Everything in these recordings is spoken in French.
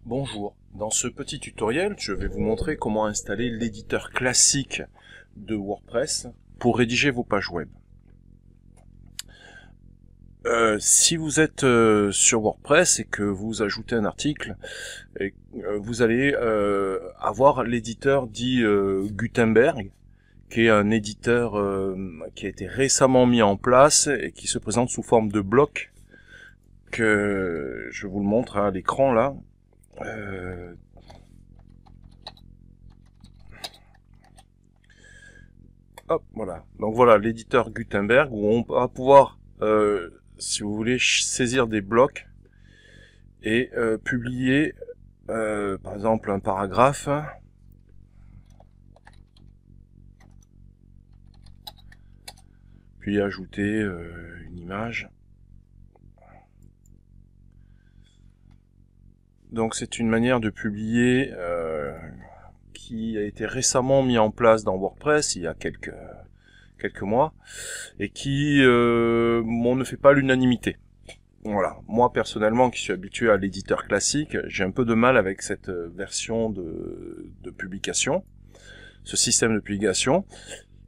Bonjour, dans ce petit tutoriel, je vais vous montrer comment installer l'éditeur classique de WordPress pour rédiger vos pages web. Si vous êtes sur WordPress et que vous ajoutez un article, vous allez avoir l'éditeur dit Gutenberg, qui est un éditeur qui a été récemment mis en place et qui se présente sous forme de bloc, que je vous le montre à l'écran là. Hop, voilà. Donc voilà l'éditeur Gutenberg où on va pouvoir, si vous voulez, saisir des blocs et publier, par exemple, un paragraphe. Puis ajouter une image. Donc c'est une manière de publier qui a été récemment mis en place dans WordPress il y a quelques mois et qui ne fait pas l'unanimité. Voilà, moi personnellement qui suis habitué à l'éditeur classique, j'ai un peu de mal avec cette version de publication, ce système de publication.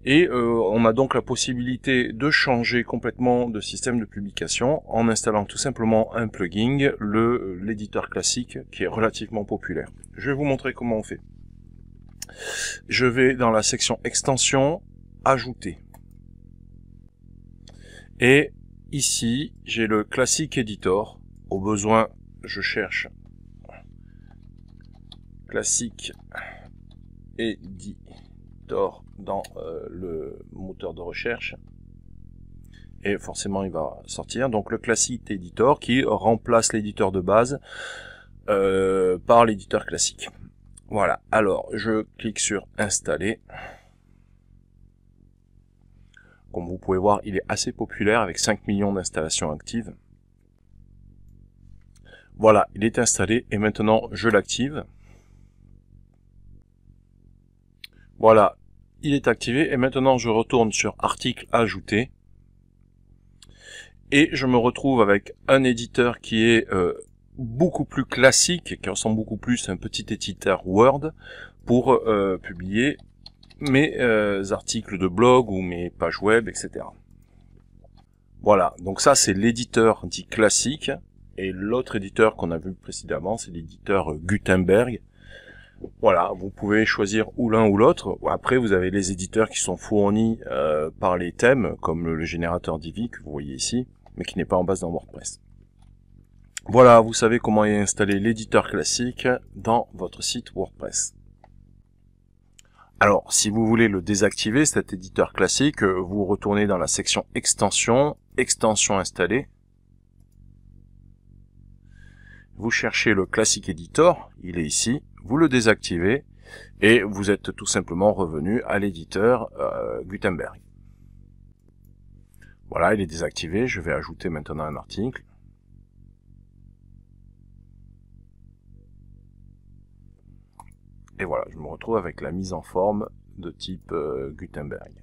Et on a donc la possibilité de changer complètement de système de publication en installant tout simplement un plugin, l'éditeur classique, qui est relativement populaire. Je vais vous montrer comment on fait. Je vais dans la section extension, ajouter. Et ici, j'ai le classique editor. Au besoin, je cherche classique editor dans le moteur de recherche. Et forcément, il va sortir. Donc le classique editor qui remplace l'éditeur de base par l'éditeur classique. Voilà, alors je clique sur installer. Comme vous pouvez voir, il est assez populaire avec 5 millions d'installations actives. Voilà, il est installé et maintenant je l'active. Voilà, il est activé et maintenant je retourne sur article ajouté. Et je me retrouve avec un éditeur qui est beaucoup plus classique, qui ressemble beaucoup plus à un petit éditeur Word pour publier mes articles de blog ou mes pages web, etc. Voilà, donc ça c'est l'éditeur dit classique, et l'autre éditeur qu'on a vu précédemment, c'est l'éditeur Gutenberg. Voilà, vous pouvez choisir ou l'un ou l'autre. Après, vous avez les éditeurs qui sont fournis par les thèmes, comme le générateur Divi que vous voyez ici, mais qui n'est pas en base dans WordPress. Voilà, vous savez comment installer l'éditeur classique dans votre site WordPress. Alors, si vous voulez le désactiver, cet éditeur classique, vous retournez dans la section extension, extension installée. Vous cherchez le classique editor, il est ici, vous le désactivez et vous êtes tout simplement revenu à l'éditeur Gutenberg. Voilà, il est désactivé, je vais ajouter maintenant un article. Et voilà, je me retrouve avec la mise en forme de type Gutenberg.